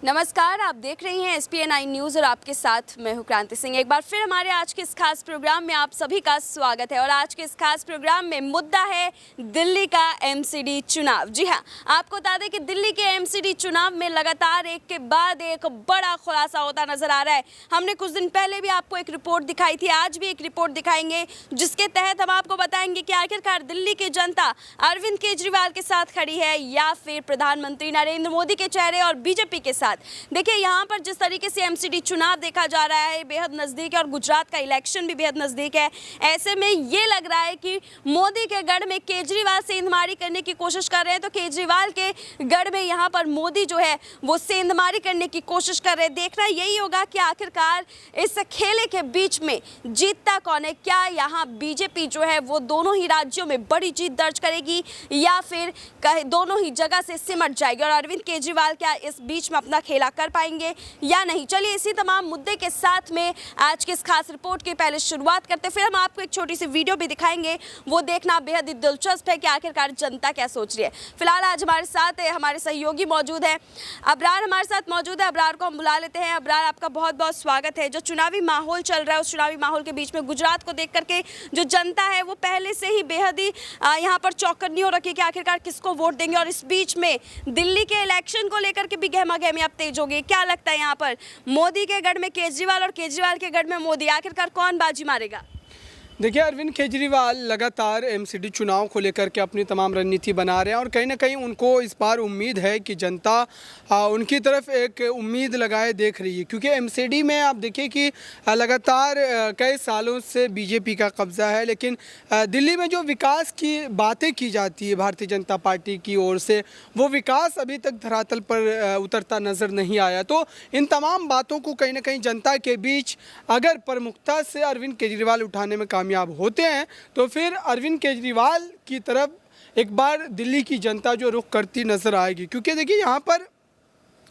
नमस्कार, आप देख रही हैं SPN9 न्यूज़ और आपके साथ मैं हूं क्रांति सिंह। एक बार फिर हमारे आज के इस खास प्रोग्राम में आप सभी का स्वागत है और आज के इस खास प्रोग्राम में मुद्दा है दिल्ली का MCD चुनाव। जी हां, आपको बता दें कि दिल्ली के MCD चुनाव में लगातार एक के बाद एक बड़ा खुलासा होता नजर आ रहा है। हमने कुछ दिन पहले भी आपको एक रिपोर्ट दिखाई थी, आज भी एक रिपोर्ट दिखाएंगे जिसके तहत हम आपको बताएंगे कि आखिरकार दिल्ली की जनता अरविंद केजरीवाल के साथ खड़ी है या फिर प्रधानमंत्री नरेंद्र मोदी के चेहरे और बीजेपी के साथ। देखिए, यहाँ पर जिस तरीके से MCD चुनाव देखा जा रहा है बेहद नजदीक है और गुजरात का इलेक्शन भी बेहद नजदीक है। ऐसे में ये लग रहा है कि मोदी के गढ़ में केजरीवाल सेंधमारी करने की कोशिश कर रहे हैं, तो केजरीवाल के गढ़ में यहाँ पर मोदी जो है वो सेंधमारी करने की कोशिश कर रहे हैं। देखना यही होगा कि आखिरकार इस खेले के बीच में जीतता कौन है। क्या यहाँ बीजेपी जो है वो दोनों ही राज्यों में बड़ी जीत दर्ज करेगी या फिर दोनों ही जगह से सिमट जाएगी और अरविंद केजरीवाल क्या इस बीच में अपना खेला कर पाएंगे या नहीं। चलिए, इसी तमाम मुद्दे के साथ में आज की इस खास रिपोर्ट की पहले शुरुआत करते, फिर हम आपको एक छोटी सी वीडियो भी दिखाएंगे। वो देखना बेहद ही दिलचस्प है कि आखिरकार जनता क्या सोच रही है। फिलहाल आज हमारे साथ हमारे सहयोगी मौजूद है, अबरार हमारे साथ मौजूद है। अबरार को हम बुला लेते हैं। अबरार, आपका बहुत बहुत स्वागत है। जो चुनावी माहौल चल रहा है उस चुनावी माहौल के बीच में गुजरात को देख करके जो जनता है वो पहले से ही बेहद ही यहाँ पर चौकन्नी हो रखी है कि आखिरकार किसको वोट देंगे और इस बीच में दिल्ली के इलेक्शन को लेकर के भी गहमा-गहमी अब तेज हो गई। क्या लगता है यहाँ पर मोदी के गढ़ में केजरीवाल और केजरीवाल के गढ़ में मोदी, आखिरकार कौन बाजी मारेगा? देखिए, अरविंद केजरीवाल लगातार MCD चुनाव को लेकर के अपनी तमाम रणनीति बना रहे हैं और कहीं ना कहीं उनको इस बार उम्मीद है कि जनता उनकी तरफ एक उम्मीद लगाए देख रही है, क्योंकि MCD में आप देखिए कि लगातार कई सालों से बीजेपी का कब्जा है, लेकिन दिल्ली में जो विकास की बातें की जाती है भारतीय जनता पार्टी की ओर से, वो विकास अभी तक धरातल पर उतरता नज़र नहीं आया। तो इन तमाम बातों को कहीं ना कहीं जनता के बीच अगर प्रमुखता से अरविंद केजरीवाल उठाने में कामयाब होते हैं तो फिर अरविंद केजरीवाल की तरफ एक बार दिल्ली की जनता जो रुख करती नजर आएगी, क्योंकि देखिए यहाँ पर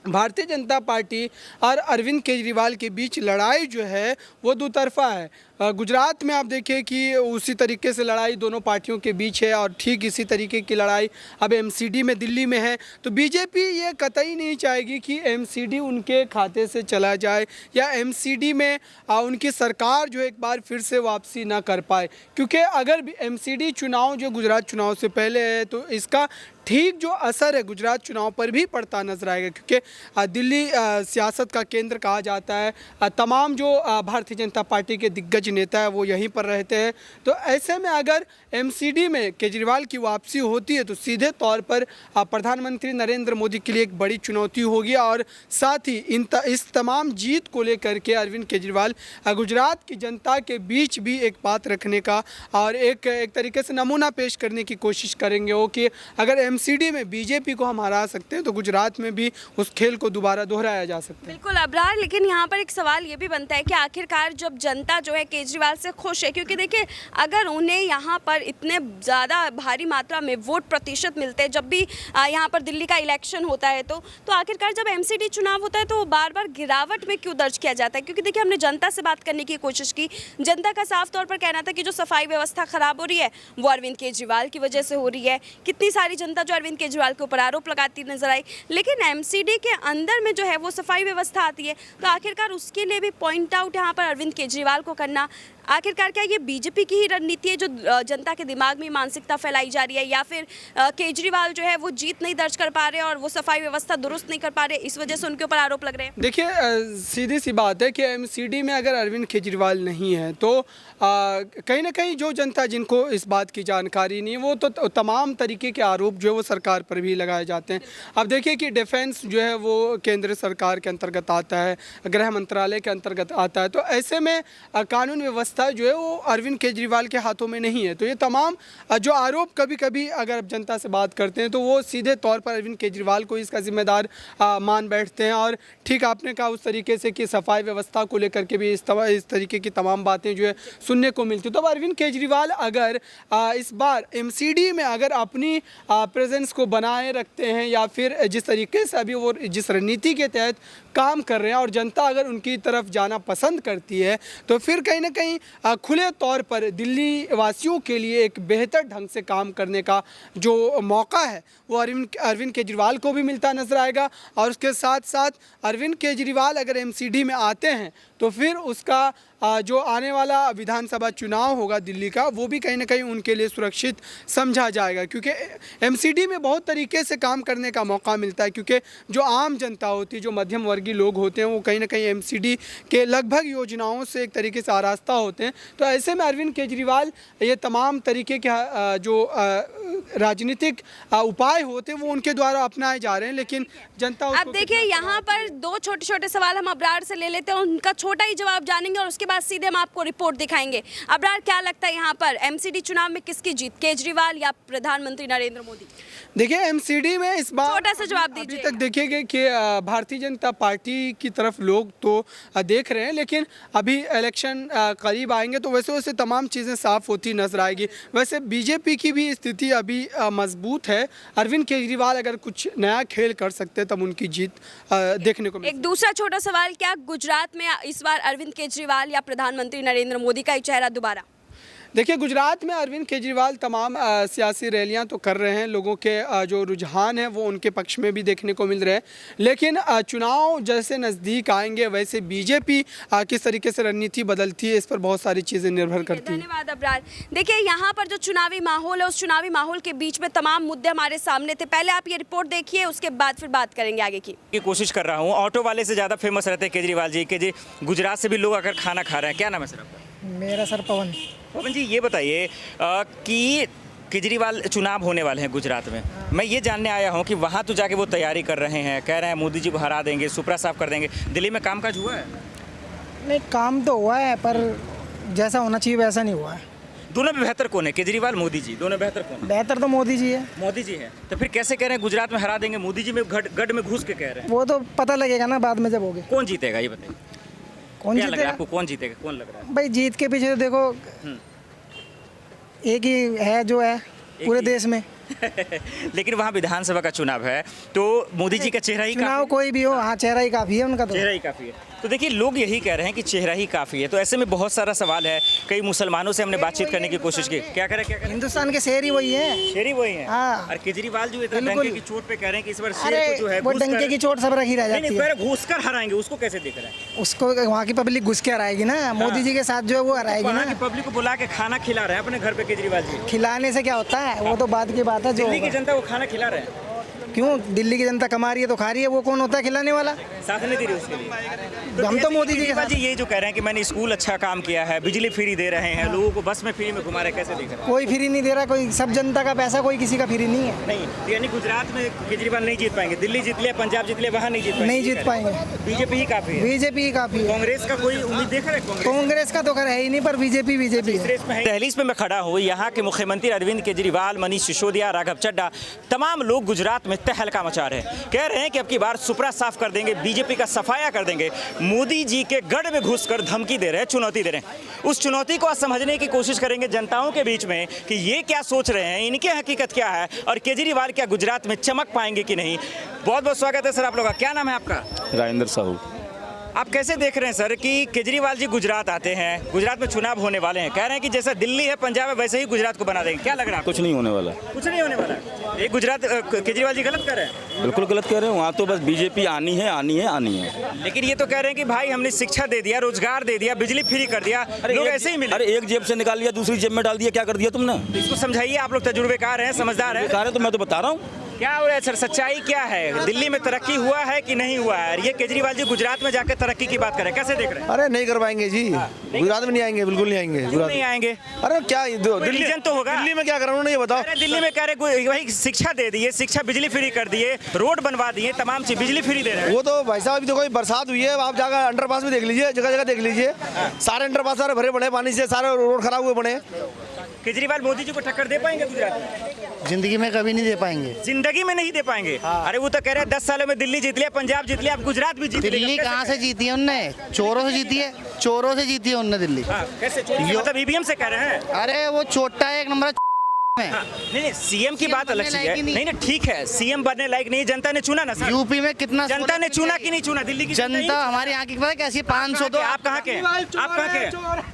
भारतीय जनता पार्टी और अरविंद केजरीवाल के बीच लड़ाई जो है वो दो तरफा है। गुजरात में आप देखिए कि उसी तरीके से लड़ाई दोनों पार्टियों के बीच है और ठीक इसी तरीके की लड़ाई अब MCD में दिल्ली में है। तो बीजेपी ये कतई नहीं चाहेगी कि MCD उनके खाते से चला जाए या MCD में उनकी सरकार जो एक बार फिर से वापसी ना कर पाए, क्योंकि अगर MCD चुनाव जो गुजरात चुनाव से पहले है तो इसका ठीक जो असर है गुजरात चुनाव पर भी पड़ता नजर आएगा, क्योंकि दिल्ली सियासत का केंद्र कहा जाता है। तमाम जो भारतीय जनता पार्टी के दिग्गज नेता है वो यहीं पर रहते हैं। तो ऐसे में अगर MCD में केजरीवाल की वापसी होती है तो सीधे तौर पर प्रधानमंत्री नरेंद्र मोदी के लिए एक बड़ी चुनौती होगी और साथ ही इस तमाम जीत को लेकर के अरविंद केजरीवाल गुजरात की जनता के बीच भी एक बात रखने का और एक तरीके से नमूना पेश करने की कोशिश करेंगे वो कि अगर MCD में बीजेपी को हम हरा सकते हैं तो गुजरात में भी उस खेल को दोबारा दोहराया जा सकता है। बिल्कुल अबरार, लेकिन यहाँ पर एक सवाल ये भी बनता है कि आखिरकार जब जनता जो है केजरीवाल से खुश है, क्योंकि देखिए अगर उन्हें यहाँ पर इतने ज़्यादा भारी मात्रा में वोट प्रतिशत मिलते हैं जब भी यहाँ पर दिल्ली का इलेक्शन होता है तो आखिरकार जब MCD चुनाव होता है तो बार बार गिरावट में क्यों दर्ज किया जाता है? क्योंकि देखिए हमने जनता से बात करने की कोशिश की, जनता का साफ तौर पर कहना था कि जो सफाई व्यवस्था खराब हो रही है वो अरविंद केजरीवाल की वजह से हो रही है। कितनी सारी जनता जो अरविंद केजरीवाल के ऊपर आरोप लगाती नजर आई, लेकिन MCD के अंदर में जो है वो सफाई व्यवस्था आती है तो आखिरकार उसके लिए भी पॉइंट आउट यहाँ पर अरविंद केजरीवाल को करना, आखिरकार क्या ये बीजेपी की ही रणनीति है जो जनता के दिमाग में मानसिकता फैलाई जा रही है या फिर केजरीवाल जो है वो जीत नहीं दर्ज कर पा रहे और वो सफाई व्यवस्था दुरुस्त नहीं कर पा रहे, इस वजह से उनके ऊपर आरोप लग रहे हैं? देखिए, सीधी सी बात है कि MCD में अगर अरविंद केजरीवाल नहीं है तो कहीं ना कहीं जो जनता जिनको इस बात की जानकारी नहीं है वो तो तमाम तरीके के आरोप जो है वो सरकार पर भी लगाए जाते हैं। अब देखिए कि डिफेंस जो है वो केंद्र सरकार के अंतर्गत आता है, गृह मंत्रालय के अंतर्गत आता है, तो ऐसे में कानून व्यवस्था जो है वो अरविंद केजरीवाल के हाथों में नहीं है। तो ये तमाम जो आरोप कभी कभी अगर जनता से बात करते हैं तो वो सीधे तौर पर अरविंद केजरीवाल को इसका जिम्मेदार मान बैठते हैं और ठीक आपने कहा उस तरीके से कि सफाई व्यवस्था को लेकर के भी इस तरीके की तमाम बातें जो है सुनने को मिलती। तो अरविंद केजरीवाल अगर इस बार MCD में अगर अपनी प्रेजेंस को बनाए रखते हैं या फिर जिस तरीके से अभी वो जिस रणनीति के तहत काम कर रहे हैं और जनता अगर उनकी तरफ जाना पसंद करती है तो फिर कहीं ना न कहीं खुले तौर पर दिल्ली वासियों के लिए एक बेहतर ढंग से काम करने का जो मौका है वो अरविंद केजरीवाल को भी मिलता नजर आएगा। और उसके साथ साथ अरविंद केजरीवाल अगर एमसीडी में आते हैं तो फिर उसका जो आने वाला विधानसभा चुनाव होगा दिल्ली का, वो भी कहीं ना कहीं उनके लिए सुरक्षित समझा जाएगा, क्योंकि एमसीडी में बहुत तरीके से काम करने का मौका मिलता है। क्योंकि जो आम जनता होती है, जो मध्यम वर्गीय लोग होते हैं, वो कहीं ना कहीं एमसीडी के लगभग योजनाओं से एक तरीके से आरास्ता होते हैं। तो ऐसे में अरविंद केजरीवाल ये तमाम तरीके के जो राजनीतिक उपाय होते हैं वो उनके द्वारा अपनाए जा रहे हैं, लेकिन जनता अब देखिए यहाँ पर दो छोटे छोटे सवाल हम अबरार से ले लेते हैं, उनका छोटा ही जवाब जानेंगे और उसके बाद सीधे हम आपको रिपोर्ट दिखाएंगे। अबरार, क्या लगता है यहाँ पर एमसीडी चुनाव में किसकी जीत, केजरीवाल या प्रधानमंत्री नरेंद्र मोदी? देखिए एमसीडी में इस बार छोटा सा जवाब दीजिए। अभी तक देखिए कि भारतीय जनता पार्टी की तरफ लोग तो देख रहे हैं, लेकिन अभी इलेक्शन करीब आएंगे तो वैसे वैसे तमाम चीज़ें साफ होती नजर आएगी। वैसे बीजेपी की भी स्थिति अभी मजबूत है। अरविंद केजरीवाल अगर कुछ नया खेल कर सकते तब उनकी जीत देखने को मिल। एक दूसरा छोटा सवाल, क्या गुजरात में इस बार अरविंद केजरीवाल या प्रधानमंत्री नरेंद्र मोदी का ही चेहरा दोबारा? देखिए गुजरात में अरविंद केजरीवाल तमाम सियासी रैलियां तो कर रहे हैं, लोगों के जो रुझान है वो उनके पक्ष में भी देखने को मिल रहे हैं, लेकिन चुनाव जैसे नज़दीक आएंगे वैसे बीजेपी किस तरीके से रणनीति बदलती है इस पर बहुत सारी चीज़ें निर्भर करती हैं। धन्यवाद अबरार। देखिए यहाँ पर जो चुनावी माहौल है, उस चुनावी माहौल के बीच में तमाम मुद्दे हमारे सामने थे। पहले आप ये रिपोर्ट देखिए, उसके बाद फिर बात करेंगे आगे की कोशिश कर रहा हूँ। ऑटो वाले से ज़्यादा फेमस रहते हैं केजरीवाल जी के जी, गुजरात से भी लोग अगर खाना खा रहे हैं। क्या नाम है सर आपका? मेरा सर पवन। पवन जी, ये बताइए कि केजरीवाल चुनाव होने वाले हैं गुजरात में। मैं ये जानने आया हूँ कि वहाँ तो जाके वो तैयारी कर रहे हैं, कह रहे हैं मोदी जी को हरा देंगे, सुपरा साफ कर देंगे। दिल्ली में कामकाज हुआ है? नहीं, काम तो हुआ है पर जैसा होना चाहिए वैसा नहीं हुआ है। दोनों में बेहतर कौन है, केजरीवाल मोदी जी? दोनों बेहतर कौन है? बेहतर तो मोदी जी है। मोदी जी है। तो फिर कैसे कह रहे हैं गुजरात में हरा देंगे? मोदी जी में गढ़ में घुस के कह रहे हैं। वो तो पता लगेगा ना बाद में जब होगे। कौन जीतेगा ये बताइए? कौन क्या लग रहा है जीतेगा आपको? कौन जीतेगा? कौन लग रहा है? भाई? जीत के पीछे तो देखो एक ही है जो है पूरे देश में। लेकिन वहाँ विधानसभा का चुनाव है तो मोदी जी का चेहरा ही चुनाव कोई भी हो, हाँ चेहरा ही काफी है उनका। तो चेहरा ही काफ़ी है। तो देखिए लोग यही कह रहे हैं कि चेहरा ही काफ़ी है। तो ऐसे में बहुत सारा सवाल है। कई मुसलमानों से हमने बातचीत करने की कोशिश की। क्या करें? हिंदुस्तान के शेर ही वही है। शेर ही वही है। हाँ। और केजरीवाल जो इतना बिल्कुल। डंके की चोट पे कह रहे हैं कि इस बार शेर अरे को जो है वो डंके की चोट सब रखी रह जाती है। घुस कर हराएंगे, उसको कैसे देख रहे हैं? उसको वहाँ की पब्लिक घुस के हराएगी ना, मोदी जी के साथ जो है वो हराएगी वहाँ ना। की पब्लिक को बुला के खाना खिला रहे हैं अपने घर पे केजरीवाल जी। खिलाने से क्या होता है, वो तो बाद की बात है। जो दिल्ली की जनता को खाना खिला रहे हैं। क्यों? दिल्ली की जनता कमा रही है तो खा रही है। वो कौन होता है खिलाने वाला? साथ नहीं दे रही उसके लिए। हम तो मोदी जी के केजरीवाल साथ। जी ये जो कह रहे हैं कि मैंने स्कूल अच्छा काम किया है, बिजली फ्री दे रहे हैं, लोगों को बस में फ्री में घुमा रहे हैं, कैसे देख रहे हैं? कोई फ्री नहीं दे रहा, कोई सब जनता का पैसा, कोई किसी का फ्री नहीं है। नहीं, यानी गुजरात में केजरीवाल नहीं जीत पाएंगे। दिल्ली जीत लिया, पंजाब जीत लिया, वहाँ नहीं जीत पाएंगे। नहीं जीत पाएंगे। बीजेपी ही काफी है। बीजेपी ही काफी है। कांग्रेस का कोई उम्मीद देख रहे हैं? कांग्रेस का तो खैर है ही नहीं, पर बीजेपी है। दहलीज पे मैं खड़ा हूँ। यहाँ के मुख्यमंत्री अरविंद केजरीवाल, मनीष सिसोदिया, राघव चड्ढा, तमाम लोग गुजरात में तहलका मचा रहे हैं। कह रहे हैं कि अब की बार सुपरा साफ कर देंगे, बीजेपी का सफाया कर देंगे। मोदी जी के गढ़ में घुसकर धमकी दे रहे हैं, चुनौती दे रहे हैं। उस चुनौती को आज समझने की कोशिश करेंगे जनताओं के बीच में कि ये क्या सोच रहे हैं, इनकी हकीकत क्या है और केजरीवाल क्या गुजरात में चमक पाएंगे कि नहीं। बहुत बहुत स्वागत है सर आप लोगों का। क्या नाम है आपका? राजेंद्र साहू। आप कैसे देख रहे हैं सर कि केजरीवाल जी गुजरात आते हैं, गुजरात में चुनाव होने वाले हैं, कह रहे हैं कि जैसा दिल्ली है, पंजाब है, वैसे ही गुजरात को बना देंगे। क्या लग रहा है? कुछ नहीं होने वाला। कुछ नहीं होने वाला। ये गुजरात केजरीवाल जी गलत कर रहे हैं। बिल्कुल गलत कह रहे हैं। वहाँ तो बस बीजेपी आनी है, आनी है, आनी है। लेकिन ये तो कह रहे हैं कि भाई हमने शिक्षा दे दिया, रोजगार दे दिया, बिजली फ्री कर दिया, लोग ऐसे ही मिले। अरे एक जेब से निकाल लिया, दूसरी जेब में डाल दिया, क्या कर दिया तुमने? इसको समझाइए, आप लोग तजुर्बेकार हैं, समझदार हैं। कह रहे तो मैं तो बता रहा हूँ। क्या हो रहा है सर, सच्चाई क्या है? दिल्ली में तरक्की हुआ है कि नहीं हुआ है? ये केजरीवाल जी गुजरात में जाकर तरक्की की बात करें, कैसे देख रहे हैं? अरे नहीं कर पाएंगे जी, गुजरात में नहीं आएंगे, बिल्कुल नहीं आएंगे। क्यों नहीं आएंगे? अरे क्या दिल्ली रीजन तो होगा। दिल्ली में क्या कर रहा हूँ ये बताओ। अरे दिल्ली में कह रहे वही शिक्षा दे दिए, शिक्षा बिजली फ्री कर दिए, रोड बनवा दिए, तमाम चीज बिजली फ्री दे रहे हैं। वो तो भाई साहब अभी देखो बरसात हुई है, आप जाकर अंडरपास में देख लीजिए, जगह जगह देख लीजिए, सारे अंडरपास सारे भरे पड़े पानी से, सारे रोड खराब हुए पड़े। केजरीवाल मोदी जी को टक्कर दे पाएंगे गुजरात में? जिंदगी में कभी नहीं दे पाएंगे। जिंदगी में नहीं दे पाएंगे। अरे वो तो कह रहे हैं 10 सालों में दिल्ली जीत लिया, पंजाब जीत लिया, अब गुजरात भी जीत लिया। दिल्ली कहाँ से जीती है उनने? चोरों से जीती है, चोरों से जीती है उनने दिल्ली। कैसे? मतलब ईवीएम से कह रहे हैं। अरे वो छोटा है एक नंबर नहीं सीएम की बात अलग चीज है। नहीं ठीक है, सीएम बनने लायक नहीं, जनता ने चुना ना सर। यूपी में कितना जनता ने चुना कि नहीं चुना? दिल्ली की जनता हमारे यहाँ की पता है कैसी 500 तो आप कहाँ के हैं? आप कहाँ के हैं?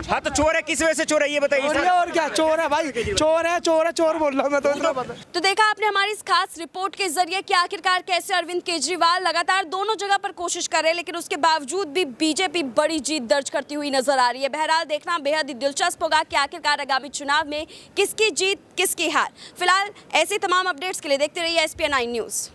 हाँ तो चोर है, किस वजह से चोर है ये बताइए सर। और क्या चोर है भाई, चोर है, चोर बोल रहा हूँ मैं तो इतना पता। तो देखा आपने हमारी इस खास रिपोर्ट के जरिए कि आखिरकार कैसे अरविंद केजरीवाल लगातार दोनों जगह पर कोशिश कर रहे हैं, लेकिन उसके बावजूद भी बीजेपी बड़ी जीत दर्ज करती हुई नजर आ रही है। बहरहाल देखना बेहद ही दिलचस्प होगा कि आखिरकार आगामी चुनाव में किसकी जीत किसकी हार। फिलहाल ऐसी तमाम अपडेट्स के लिए देखते रहिए SPN9 न्यूज़।